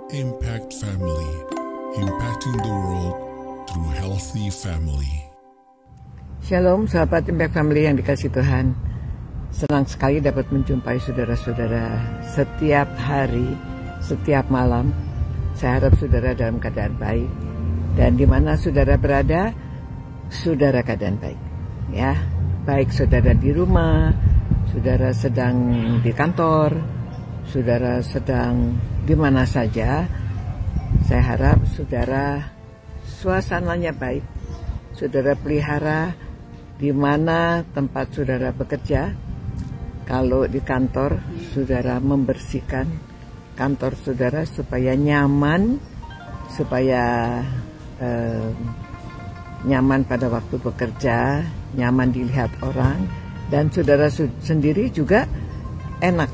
Impact Family, impacting the world through healthy family. Shalom sahabat Impact Family yang dikasih Tuhan. Senang sekali dapat menjumpai saudara-saudara setiap hari, setiap malam. Saya harap saudara dalam keadaan baik. Dan di mana saudara berada, saudara keadaan baik. Ya, baik saudara di rumah, saudara sedang di kantor, saudara sedang di mana saja. Saya harap saudara suasananya baik. Saudara pelihara di mana tempat saudara bekerja. Kalau di kantor, saudara membersihkan kantor saudara supaya nyaman, supaya nyaman pada waktu bekerja, nyaman dilihat orang, dan saudara sendiri juga enak,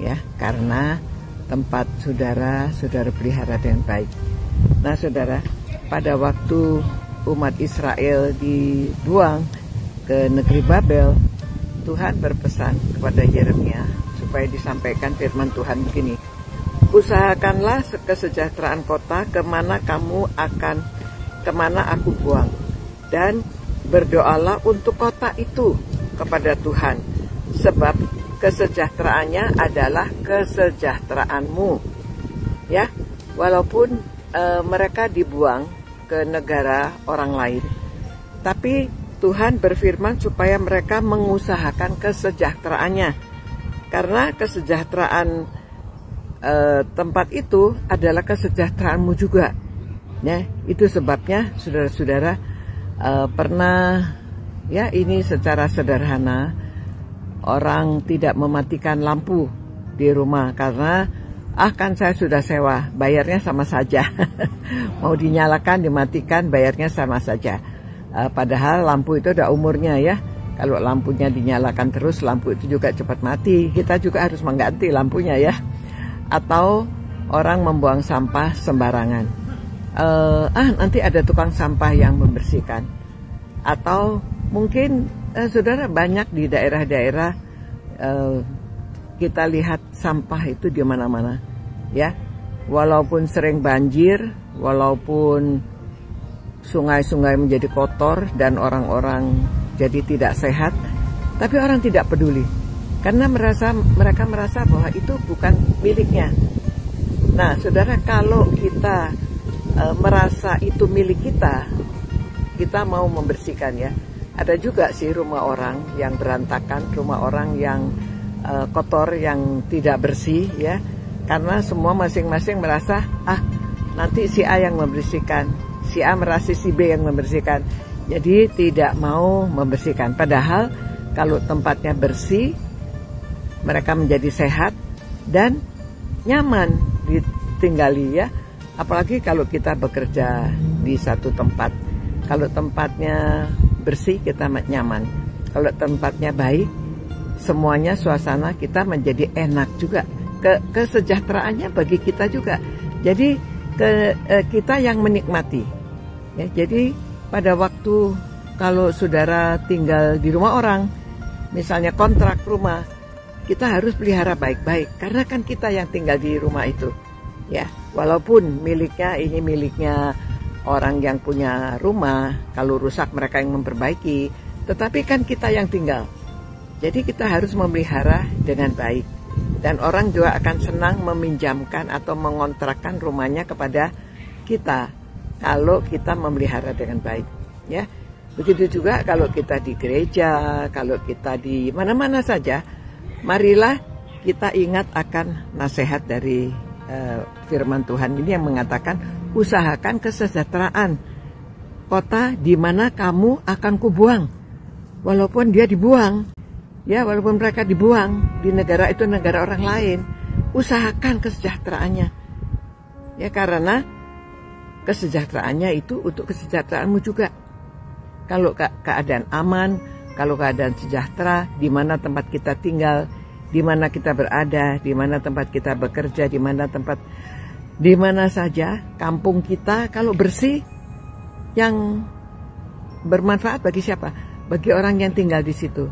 ya, karena tempat saudara pelihara dengan baik. Nah saudara, pada waktu umat Israel dibuang ke negeri Babel, Tuhan berpesan kepada Yeremia supaya disampaikan firman Tuhan begini: usahakanlah kesejahteraan kota kemana aku buang, dan berdoalah untuk kota itu kepada Tuhan, sebab kesejahteraannya adalah kesejahteraanmu. Ya, walaupun mereka dibuang ke negara orang lain, tapi Tuhan berfirman supaya mereka mengusahakan kesejahteraannya, karena kesejahteraan tempat itu adalah kesejahteraanmu juga. Ya, itu sebabnya saudara-saudara pernah, ya, ini secara sederhana, orang tidak mematikan lampu di rumah karena kan saya sudah sewa, bayarnya sama saja. Mau dinyalakan, dimatikan, bayarnya sama saja. Padahal lampu itu udah umurnya, ya. Kalau lampunya dinyalakan terus, lampu itu juga cepat mati. Kita juga harus mengganti lampunya, ya. Atau orang membuang sampah sembarangan. Nanti ada tukang sampah yang membersihkan. Atau mungkin saudara, banyak di daerah-daerah kita lihat sampah itu di mana-mana, ya. Walaupun sering banjir, walaupun sungai-sungai menjadi kotor dan orang-orang jadi tidak sehat, tapi orang tidak peduli karena mereka merasa bahwa itu bukan miliknya. Nah, saudara, kalau kita merasa itu milik kita, kita mau membersihkan, ya. Ada juga sih rumah orang yang berantakan, rumah orang yang kotor, yang tidak bersih, ya. Karena semua masing-masing merasa, nanti si A yang membersihkan, si A merasa si B yang membersihkan. Jadi tidak mau membersihkan. Padahal kalau tempatnya bersih, mereka menjadi sehat dan nyaman ditinggali, ya. Apalagi kalau kita bekerja di satu tempat. Kalau tempatnya bersih, kita nyaman. Kalau tempatnya baik, semuanya suasana kita menjadi enak juga. Kesejahteraannya bagi kita juga. Jadi kita yang menikmati. Ya, jadi pada waktu kalau saudara tinggal di rumah orang, misalnya kontrak rumah, kita harus pelihara baik-baik karena kan kita yang tinggal di rumah itu. Ya, walaupun ini miliknya orang yang punya rumah, kalau rusak mereka yang memperbaiki, tetapi kan kita yang tinggal. Jadi kita harus memelihara dengan baik. Dan orang juga akan senang meminjamkan atau mengontrakkan rumahnya kepada kita kalau kita memelihara dengan baik, ya. Begitu juga kalau kita di gereja, kalau kita di mana-mana saja, marilah kita ingat akan nasihat dari firman Tuhan ini yang mengatakan, usahakan kesejahteraan kota di mana kamu akan kubuang. Walaupun dia dibuang, ya, walaupun mereka dibuang di negara itu, negara orang lain, usahakan kesejahteraannya, ya, karena kesejahteraannya itu untuk kesejahteraanmu juga. Kalau keadaan aman, kalau keadaan sejahtera, di mana tempat kita tinggal, di mana kita berada, di mana tempat kita bekerja, di mana saja, kampung kita kalau bersih, yang bermanfaat bagi siapa? Bagi orang yang tinggal di situ.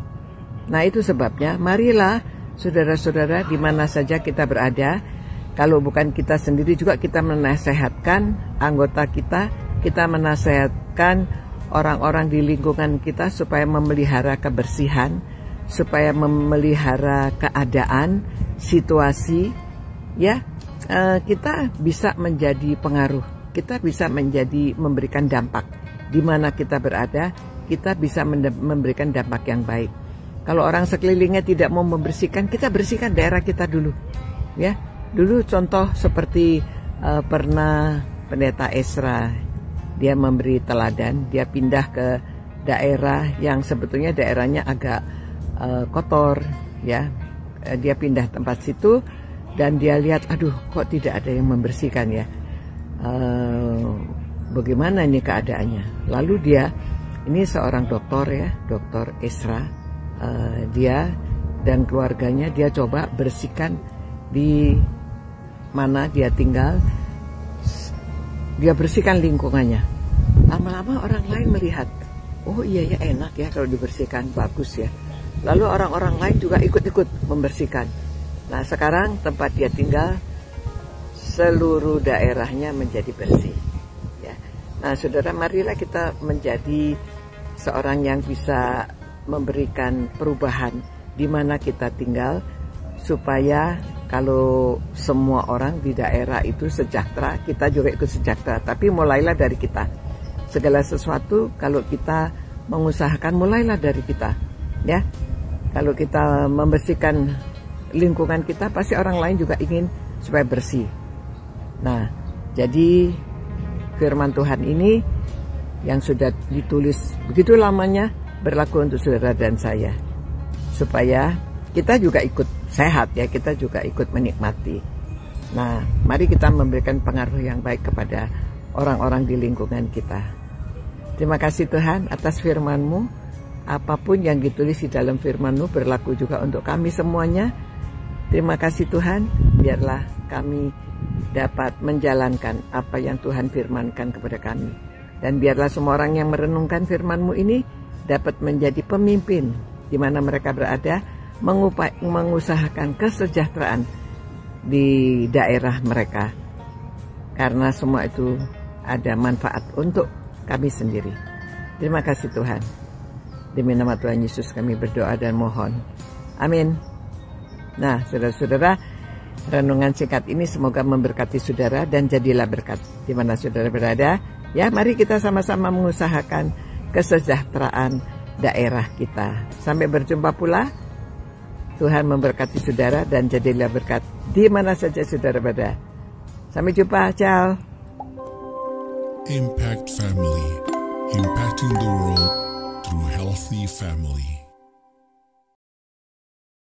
Nah, itu sebabnya marilah saudara-saudara di mana saja kita berada, Kalau bukan kita sendiri juga kita menasehatkan anggota kita menasehatkan orang-orang di lingkungan kita supaya memelihara kebersihan, supaya memelihara keadaan, situasi, ya. Kita bisa menjadi pengaruh, kita bisa memberikan dampak. Di mana kita berada, kita bisa memberikan dampak yang baik. Kalau orang sekelilingnya tidak mau membersihkan, kita bersihkan daerah kita dulu, ya. Dulu contoh seperti pernah Pendeta Ezra, dia memberi teladan, dia pindah ke daerah yang sebetulnya daerahnya agak kotor, ya. Dia pindah tempat situ dan dia lihat, aduh kok tidak ada yang membersihkan ya. Bagaimana ini keadaannya? Lalu dia, ini seorang dokter ya, Dr. Ezra, dia dan keluarganya dia coba bersihkan di mana dia tinggal, dia bersihkan lingkungannya. Lama-lama orang lain melihat, oh iya ya enak ya kalau dibersihkan, bagus ya. Lalu orang-orang lain juga ikut-ikut membersihkan. Nah sekarang tempat dia tinggal, seluruh daerahnya menjadi bersih. Ya. Nah saudara, marilah kita menjadi seorang yang bisa memberikan perubahan di mana kita tinggal, supaya kalau semua orang di daerah itu sejahtera, kita juga ikut sejahtera. Tapi mulailah dari kita. Segala sesuatu kalau kita mengusahakan, mulailah dari kita. Ya, kalau kita membersihkan lingkungan kita, pasti orang lain juga ingin supaya bersih. Nah, jadi firman Tuhan ini yang sudah ditulis begitu lamanya berlaku untuk saudara dan saya, supaya kita juga ikut sehat ya, kita juga ikut menikmati. Nah, mari kita memberikan pengaruh yang baik kepada orang-orang di lingkungan kita. Terima kasih Tuhan atas firman-Mu. Apapun yang ditulis di dalam firman-Mu berlaku juga untuk kami semuanya. Terima kasih Tuhan, biarlah kami dapat menjalankan apa yang Tuhan firmankan kepada kami. Dan biarlah semua orang yang merenungkan firman-Mu ini dapat menjadi pemimpin di mana mereka berada, mengusahakan kesejahteraan di daerah mereka, karena semua itu ada manfaat untuk kami sendiri. Terima kasih Tuhan. Demi nama Tuhan Yesus kami berdoa dan mohon. Amin. Nah saudara-saudara, renungan singkat ini semoga memberkati saudara dan jadilah berkat di mana saudara berada. Ya, mari kita sama-sama mengusahakan kesejahteraan daerah kita. Sampai berjumpa pula. Tuhan memberkati saudara dan jadilah berkat di mana saja saudara berada. Sampai jumpa, ciao. Impact Family, impacting the world through healthy family.